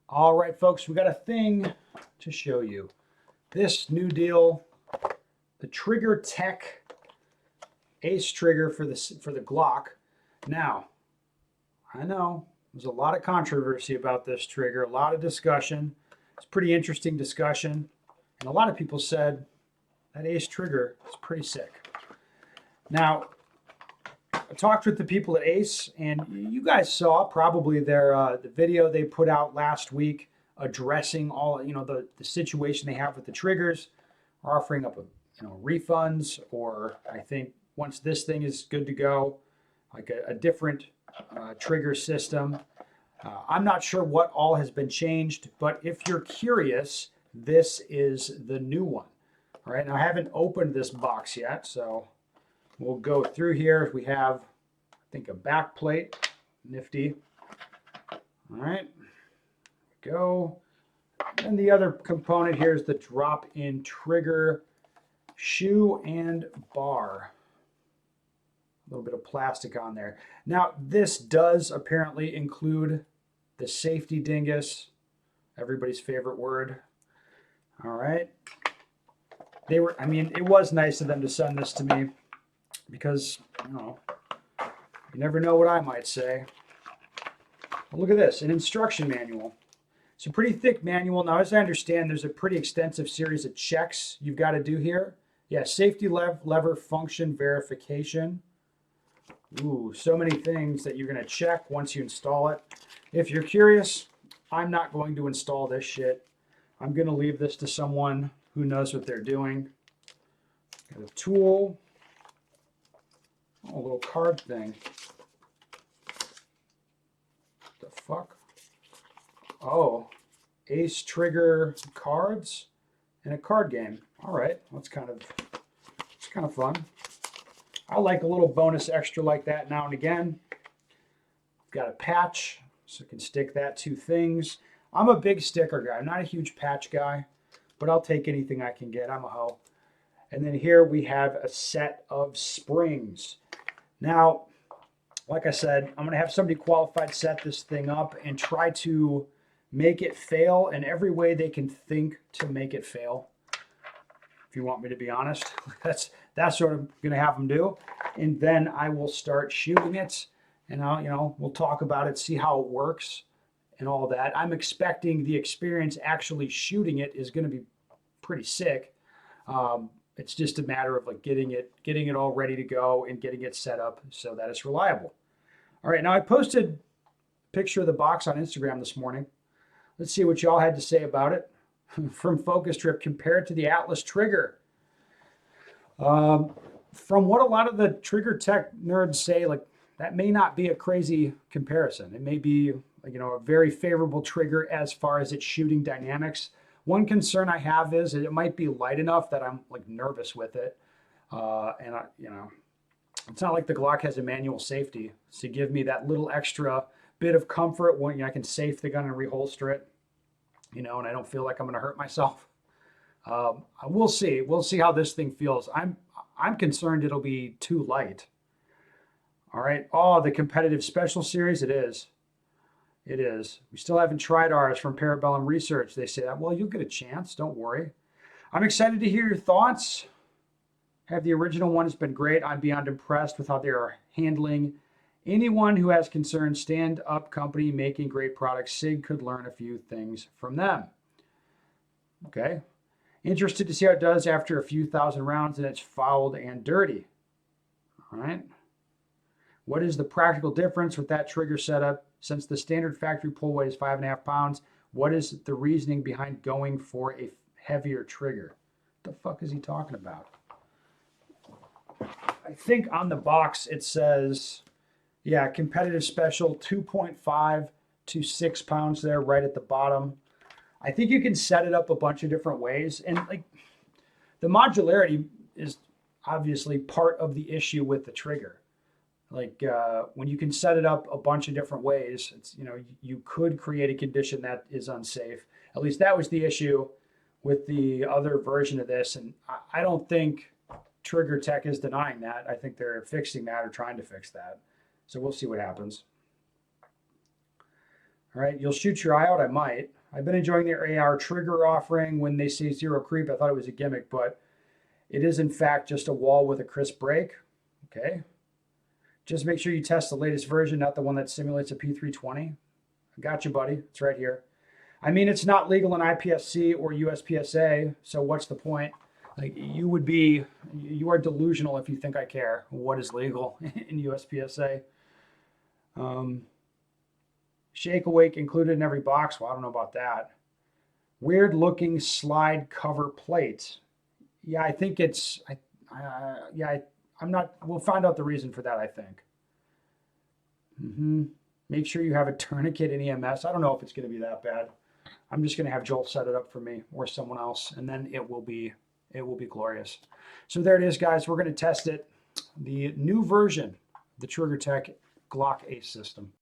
All right, folks, we got a thing to show you. This new deal, the Trigger Tech Ace trigger for the Glock. Now, I know there's a lot of controversy about this trigger, a lot of discussion. It's pretty interesting discussion, and a lot of people said that Ace trigger is pretty sick. Now, I talked with the people at Ace, and you guys saw probably the video they put out last week addressing all the situation they have with the triggers, offering up refunds, or I think once this thing is good to go, like a different trigger system. I'm not sure what all has been changed, but if you're curious, this is the new one. All right, now I haven't opened this box yet, so we'll go through here. We have, I think, a back plate, nifty. All right, go. And the other component here is the drop-in trigger, shoe and bar. A little bit of plastic on there. Now, this does apparently include the safety dingus, everybody's favorite word. All right. It was nice of them to send this to me because, you never know what I might say. Well, look at this, an instruction manual. It's a pretty thick manual. Now, as I understand, there's a pretty extensive series of checks you've got to do here. Yeah, safety lever function verification. Ooh, so many things that you're going to check once you install it. If you're curious, I'm not going to install this shit. I'm going to leave this to someone who knows what they're doing. Got a tool. Oh, a little card thing. What the fuck? Oh, Ace trigger cards and a card game. All right, it's kind of fun. I like a little bonus extra like that now and again. Got a patch, so I can stick that to things. I'm a big sticker guy. I'm not a huge patch guy, but I'll take anything I can get. I'm a hoe. And then here we have a set of springs. Now, like I said, I'm going to have somebody qualified set this thing up and try to make it fail in every way they can think to make it fail. If you want me to be honest, that's what I'm going to have them do. And then I will start shooting it, and we'll talk about it, see how it works and all that. I'm expecting the experience actually shooting it is going to be pretty sick. It's just a matter of like getting it all ready to go and getting it set up so that it's reliable. All right, now I posted a picture of the box on Instagram this morning. Let's see what y'all had to say about it. From Focus Trip, compared to the Atlas trigger. From what a lot of the trigger tech nerds say, like that may not be a crazy comparison. It may be a very favorable trigger as far as its shooting dynamics. One concern I have is that it might be light enough that I'm like nervous with it, it's not like the Glock has a manual safety to give me that little extra bit of comfort when I can safe the gun and reholster it, and I don't feel like I'm going to hurt myself. We'll see. We'll see how this thing feels. I'm concerned it'll be too light. All right. Oh, the competitive special series. It is. It is. We still haven't tried ours from Parabellum Research. They say that. Well, you'll get a chance. Don't worry. I'm excited to hear your thoughts. Have the original one has been great. I'm beyond impressed with how they are handling anyone who has concerns. Stand up company making great products. SIG could learn a few things from them. Okay. Interested to see how it does after a few thousand rounds and it's fouled and dirty. All right. What is the practical difference with that trigger setup? Since the standard factory pull weight is 5.5 pounds, what is the reasoning behind going for a heavier trigger? What the fuck is he talking about? I think on the box it says, yeah, competitive special 2.5 to 6 pounds there right at the bottom. I think you can set it up a bunch of different ways. And like the modularity is obviously part of the issue with the trigger. Like when you can set it up a bunch of different ways, it's, you could create a condition that is unsafe. At least that was the issue with the other version of this. And I don't think Trigger Tech is denying that. I think they're fixing that or trying to fix that. So we'll see what happens. All right, you'll shoot your eye out. I might. I've been enjoying their AR trigger offering. When they say zero creep, I thought it was a gimmick, but it is in fact just a wall with a crisp break. Okay. Just make sure you test the latest version, not the one that simulates a P320. I got you, buddy. It's right here. I mean, it's not legal in IPSC or USPSA, so what's the point? Like, you are delusional if you think I care what is legal in USPSA. Shake Awake included in every box. Well, I don't know about that. Weird looking slide cover plate. Yeah, I think it's, I'm not, we'll find out the reason for that, I think. Make sure you have a tourniquet in EMS. I don't know if it's going to be that bad. I'm just going to have Joel set it up for me or someone else, and then it will be glorious. So there it is, guys. We're going to test it. The new version, the Trigger Tech Glock Ace system.